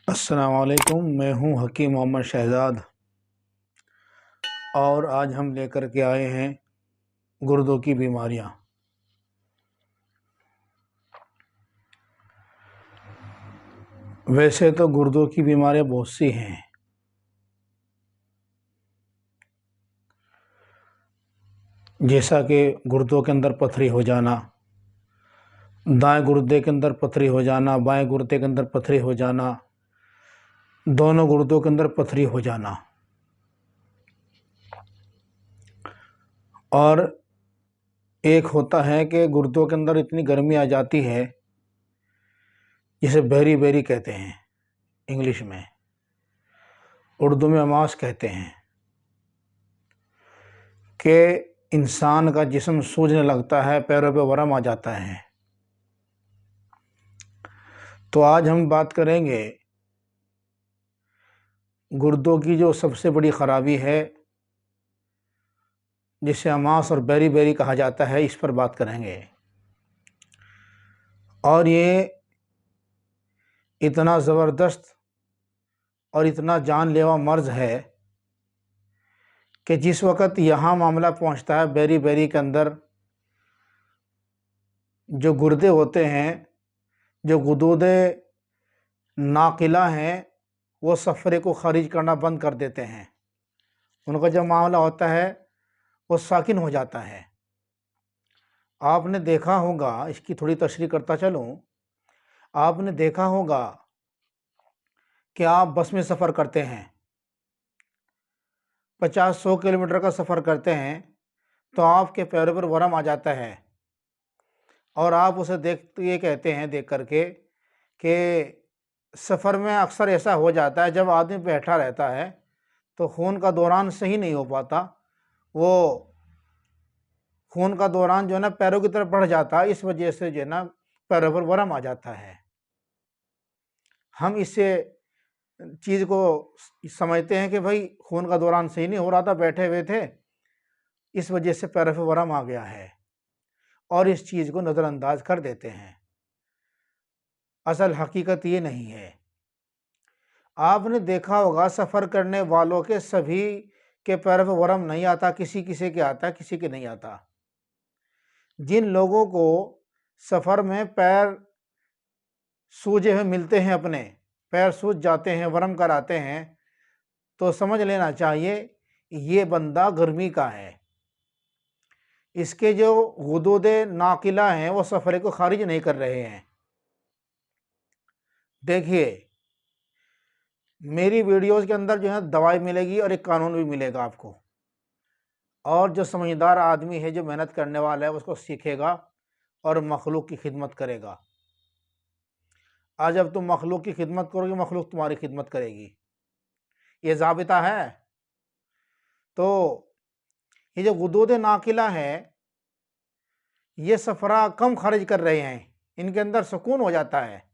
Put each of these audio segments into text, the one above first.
अस्सलाम वालेकुम। मैं हूं हकीम मोहम्मद शहजाद और आज हम लेकर के आए हैं गुर्दों की बीमारियां। वैसे तो गुर्दों की बीमारियां बहुत सी हैं, जैसा कि गुर्दों के अंदर पथरी हो जाना, दाएं गुर्दे के अंदर पथरी हो जाना, बाएं गुर्दे के अंदर पथरी हो जाना, दोनों गुर्दों के अंदर पथरी हो जाना। और एक होता है कि गुर्दों के अंदर इतनी गर्मी आ जाती है, जिसे बेरी बेरी कहते हैं इंग्लिश में, उर्दू में अमास कहते हैं, कि इंसान का जिस्म सूजने लगता है, पैरों पे वरम आ जाता है। तो आज हम बात करेंगे गुर्दों की जो सबसे बड़ी ख़राबी है, जिसे अमास और बेरी बेरी कहा जाता है, इस पर बात करेंगे। और ये इतना ज़बरदस्त और इतना जानलेवा मर्ज़ है कि जिस वक़्त यहाँ मामला पहुँचता है बेरी बेरी के अंदर, जो गुर्दे होते हैं, जो गुदूदे नाकिला हैं, वो सफ़रे को ख़ारिज करना बंद कर देते हैं। उनका जब मामला होता है वो साकिन हो जाता है। आपने देखा होगा, इसकी थोड़ी तशरीह करता चलूँ, आपने देखा होगा कि आप बस में सफ़र करते हैं, 50-100 किलोमीटर का सफ़र करते हैं, तो आपके पैरों पर वरम आ जाता है और आप उसे ये कहते हैं देख करके कि सफ़र में अक्सर ऐसा हो जाता है, जब आदमी बैठा रहता है तो खून का दौरान सही नहीं हो पाता, वो खून का दौरान जो है ना पैरों की तरफ बढ़ जाता है, इस वजह से जो है ना पैरों पर वरम आ जाता है। हम इससे चीज़ को समझते हैं कि भाई खून का दौरान सही नहीं हो रहा था, बैठे हुए थे, इस वजह से पैरों पर वरम आ गया है, और इस चीज़ को नज़रअंदाज कर देते हैं। असल हकीकत ये नहीं है। आपने देखा होगा सफ़र करने वालों के सभी के पैरों पर वरम नहीं आता, किसी किसी के आता, किसी के नहीं आता। जिन लोगों को सफ़र में पैर सूजे हुए मिलते हैं, अपने पैर सूज जाते हैं, वरम कराते हैं, तो समझ लेना चाहिए ये बंदा गर्मी का है। इसके जो गुदूदे नाकिला हैं वो सफ़रे को ख़ारिज नहीं कर रहे हैं। देखिए, मेरी वीडियोज़ के अंदर जो है दवाई मिलेगी और एक कानून भी मिलेगा आपको, और जो समझदार आदमी है, जो मेहनत करने वाला है, उसको सीखेगा और मखलूक की खिदमत करेगा। आज जब तुम मखलूक की खिदमत करोगे, मखलूक तुम्हारी खिदमत करेगी, ये ज़ाबिता है। तो ये जो गुदूद नाकिला है, ये सफ़रा कम खारिज कर रहे हैं, इनके अंदर सुकून हो जाता है,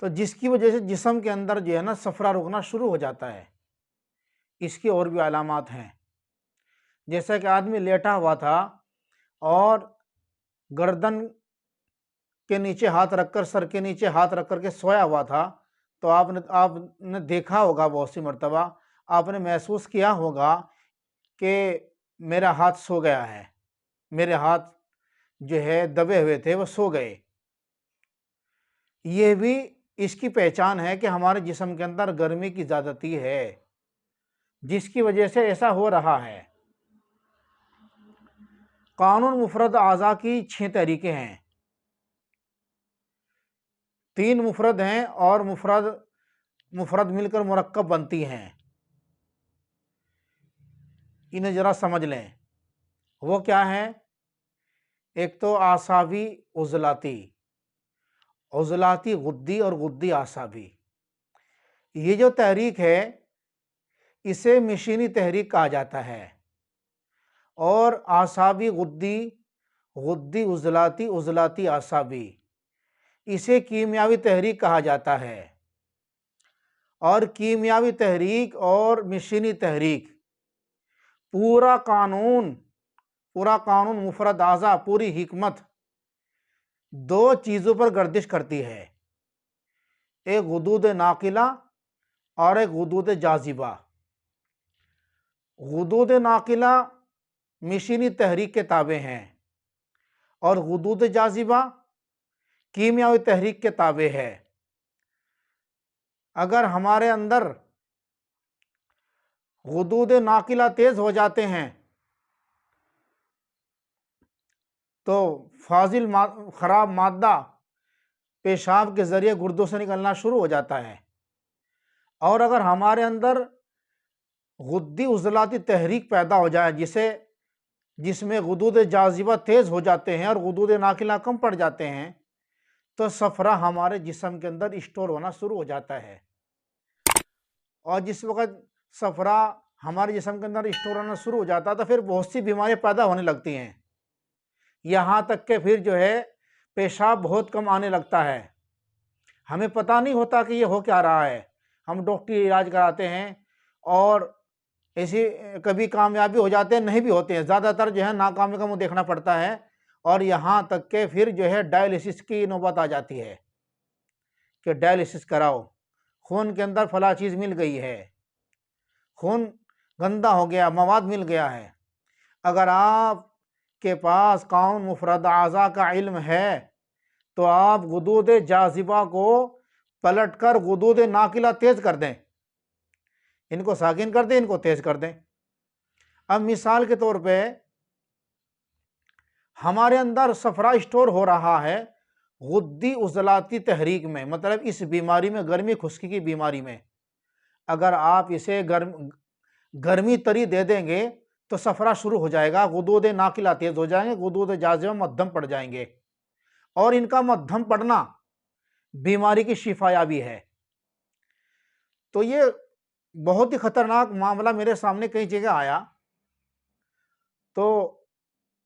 तो जिसकी वजह से जिस्म के अंदर जो है ना सफ़रा रुकना शुरू हो जाता है। इसकी और भी अलामात हैं, जैसा कि आदमी लेटा हुआ था और गर्दन के नीचे हाथ रखकर, सर के नीचे हाथ रख कर के सोया हुआ था, तो आपने देखा होगा, बहुत सी मर्तबा आपने महसूस किया होगा कि मेरा हाथ सो गया है, मेरे हाथ जो है दबे हुए थे, वो सो गए। ये भी इसकी पहचान है कि हमारे जिस्म के अंदर गर्मी की ज़्यादती है, जिसकी वजह से ऐसा हो रहा है। कानून मुफरद आज़ा की 6 तहरीकें हैं, 3 मुफरद हैं और मुफरद मिलकर मुरक्कब बनती हैं। इन्हें ज़रा समझ लें, वो क्या है? एक तो आसाबी उज़लाती, उज़लाती गुद्दी और गुद्दी आसाबी। ये जो तहरीक है, इसे मशीनी तहरीक कहा जाता है, और आसाबी गुद्दी, गुद्दी उज़लाती, उज़लाती आसाबी, इसे कीमियावी तहरीक कहा जाता है। और कीमियावी तहरीक और मशीनी तहरीक, पूरा कानून मुफरद आज़ा, पूरी हिकमत 2 चीज़ों पर गर्दिश करती है। एक गुदूद नाकिला और एक गुदूद जाजिबा। गुदूद नाकिला मिशीनी तहरीक के ताबे हैं और गुदूद जाजिबा कीमियावी तहरीक के ताबे है। अगर हमारे अंदर गुदूद नाकिला तेज हो जाते हैं तो फाजिल खराब मादा पेशाब के ज़रिए गुर्दों से निकलना शुरू हो जाता है। और अगर हमारे अंदर गुद्दी उज़लाती तहरीक पैदा हो जाए जिसमें गुदूद जाजिबा तेज़ हो जाते हैं और गुदूद नाकिला कम पड़ जाते हैं तो सफ़रा हमारे जिस्म के अंदर स्टोर होना शुरू हो जाता है। और जिस वक्त सफ़रा हमारे जिस्म के अंदर स्टोर होना शुरू हो जाता है तो फिर बहुत सी बीमारियां पैदा होने लगती हैं। यहाँ तक कि फिर जो है पेशाब बहुत कम आने लगता है। हमें पता नहीं होता कि ये हो क्या रहा है। हम डॉक्टरी इलाज कराते हैं और ऐसी कभी कामयाबी हो जाते हैं, नहीं भी होते हैं। ज़्यादातर जो है नाकामी का मुँह देखना पड़ता है और यहाँ तक के फिर जो है डायलिसिस की नौबत आ जाती है कि डायलिसिस कराओ, खून के अंदर फला चीज़ मिल गई है, खून गंदा हो गया, मवाद मिल गया है। अगर आपके पास काउन मुफरद आज़ा का इल्म है तो आप गुदूद जाजिबा को पलट कर गुदूद नाकिला तेज़ कर दें, इनको साकिन कर दें, इनको तेज़ कर दें। अब मिसाल के तौर पे हमारे अंदर सफ़रा स्टोर हो रहा है गुद्दी उज़लाती तहरीक में, मतलब इस बीमारी में, गर्मी खुश्की की बीमारी में। अगर आप इसे गर्मी तरी दे देंगे तो सफ़रा शुरू हो जाएगा, गुदूद नाकिला तेज़ हो जाएंगे, गुदूद जाजिबा मध्यम पड़ जाएंगे और इनका मध्यम पड़ना बीमारी की शिफायाबी है। तो ये बहुत ही ख़तरनाक मामला मेरे सामने कई जगह आया तो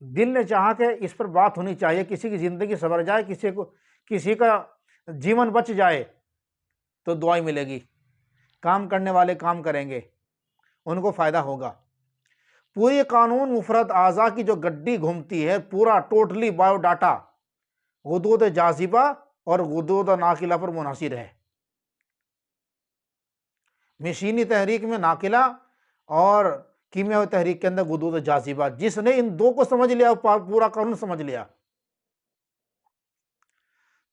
दिल ने चाहा कि इस पर बात होनी चाहिए, किसी की ज़िंदगी संवर जाए, किसी का जीवन बच जाए तो दुआई मिलेगी। काम करने वाले काम करेंगे, उनको फ़ायदा होगा। पूरी कानून मुफरद आज़ा की जो गड्डी घूमती है, पूरा टोटली बायोडाटा गुदूद जाजिबा और गुदूद नाकिला पर मुनहसिर है। मशीनी तहरीक में नाकिला और कीमियावी तहरीक के अंदर गुदूद जाजिबा। जिसने इन दो को समझ लिया पूरा कानून समझ लिया।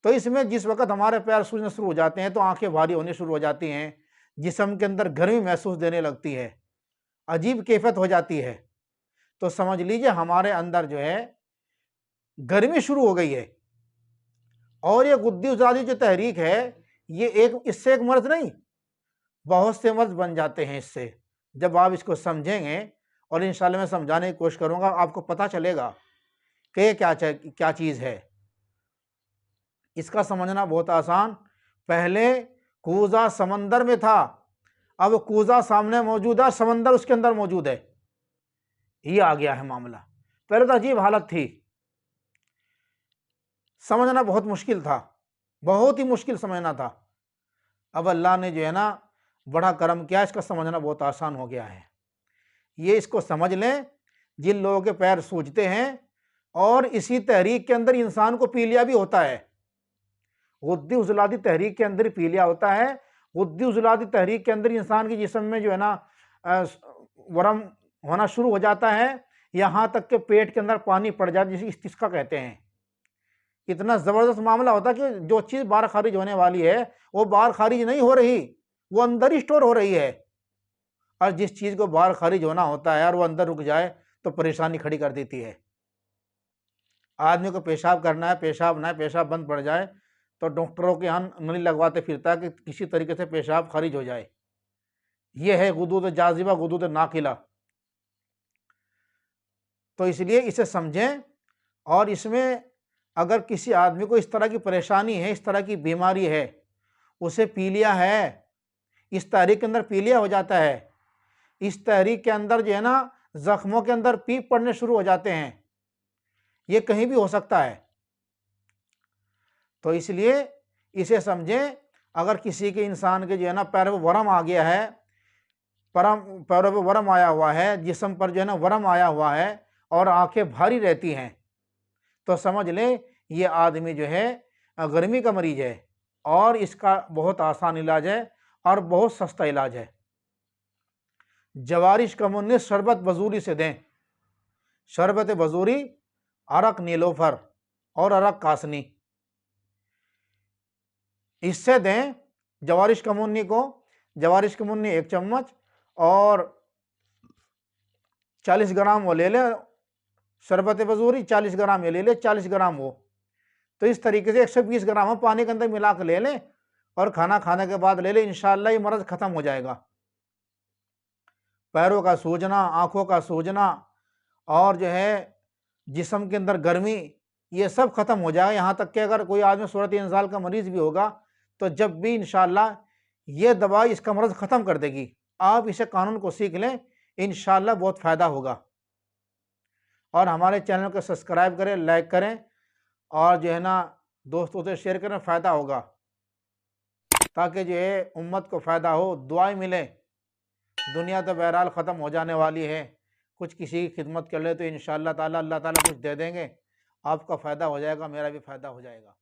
तो इसमें जिस वक्त हमारे पैर सूजने शुरू हो जाते हैं तो आंखें भारी होने शुरू हो जाती हैं, जिस्म के अंदर गर्मी महसूस देने लगती है, अजीब कैफियत हो जाती है, तो समझ लीजिए हमारे अंदर जो है गर्मी शुरू हो गई है। और ये गुद्दी उज़लाती जो तहरीक है ये इससे एक मर्ज नहीं, बहुत से मर्ज बन जाते हैं इससे। जब आप इसको समझेंगे और इंशाल्लाह मैं समझाने की कोशिश करूंगा, आपको पता चलेगा कि ये क्या चीज़ है। इसका समझना बहुत आसान। पहले कूज़ा समंदर में था, अब कूज़ा सामने मौजूद है, समंदर उसके अंदर मौजूद है, ये आ गया है मामला। पहले तो अजीब हालत थी, समझना बहुत मुश्किल था, बहुत ही मुश्किल समझना था। अब अल्लाह ने जो है ना बड़ा करम किया, इसका समझना बहुत आसान हो गया है। ये इसको समझ लें जिन लोगों के पैर सूजते हैं, और इसी तहरीक के अंदर इंसान को पीलिया भी होता है। गुद्दी उज़लाती तहरीक के अंदर पीलिया होता है। गुद्दी उज़लाती तहरीक के अंदर इंसान के जिस्म में जो है ना वरम होना शुरू हो जाता है, यहाँ तक कि पेट के अंदर पानी पड़ जाता है, जिसे इस्तिस्का कहते हैं। इतना ज़बरदस्त मामला होता है कि जो चीज़ बाहर खारिज होने वाली है वो बाहर खारिज नहीं हो रही, वो अंदर ही स्टोर हो रही है। और जिस चीज़ को बाहर खारिज होना होता है और वो अंदर रुक जाए तो परेशानी खड़ी कर देती है। आदमी को पेशाब करना है, पेशाब ना है, पेशाब बंद पड़ जाए तो डॉक्टरों के यहाँ नली लगवाते फिरता है कि किसी तरीके से पेशाब खारिज हो जाए। ये है गुदूद जाजिबा, गुदूद नाकिला। तो इसलिए इसे समझें। और इसमें अगर किसी आदमी को इस तरह की परेशानी है, इस तरह की बीमारी है, उसे पीलिया है, इस तहरीक के अंदर पीलिया हो जाता है, इस तहरीक के अंदर जो है ना जख्मों के अंदर पीप पड़ने शुरू हो जाते हैं, ये कहीं भी हो सकता है। तो इसलिए इसे समझें। अगर किसी के इंसान के जो है ना पैर में वरम आ गया है, पैरों में वरम आया हुआ है, जिस्म पर जो है ना वरम आया हुआ है और आंखें भारी रहती हैं, तो समझ लें ये आदमी जो है गर्मी का मरीज है, और इसका बहुत आसान इलाज है और बहुत सस्ता इलाज है। जवारिश का मुन्नी शरबत बजूरी से दें। शरबत बजूरी, अरक नीलोफर और अरक कासनी, इससे दें जवारिश का मुन्नी को। जवारिश का मुन्नी 1 चम्मच और 40 ग्राम वो ले लें। शरबत बजूरी 40 ग्राम ये ले लें, 40 ग्राम वो। तो इस तरीके से 120 ग्राम हम पानी के अंदर मिला कर ले लें और खाना खाने के बाद ले लें, इंशाअल्लाह ये मर्ज़ ख़त्म हो जाएगा। पैरों का सूजना, आँखों का सूजना और जो है जिस्म के अंदर गर्मी, ये सब ख़त्म हो जाएगा। यहाँ तक कि अगर कोई आदमी सूरत इंज़ाल का मरीज़ भी होगा तो जब भी इंशाअल्लाह ये दवाई इसका मर्ज़ ख़त्म कर देगी। आप इसे कानून को सीख लें, इंशाअल्लाह बहुत फ़ायदा होगा। और हमारे चैनल को सब्सक्राइब करें, लाइक करें और जो है ना दोस्तों से शेयर करें, फ़ायदा होगा, ताकि जो है उम्मत को फ़ायदा हो, दुआएं मिलें। दुनिया तो बहरहाल ख़त्म हो जाने वाली है, कुछ किसी की खिदमत कर ले तो इंशाअल्लाह ताला अल्लाह ताला कुछ दे देंगे, आपका फ़ायदा हो जाएगा, मेरा भी फ़ायदा हो जाएगा।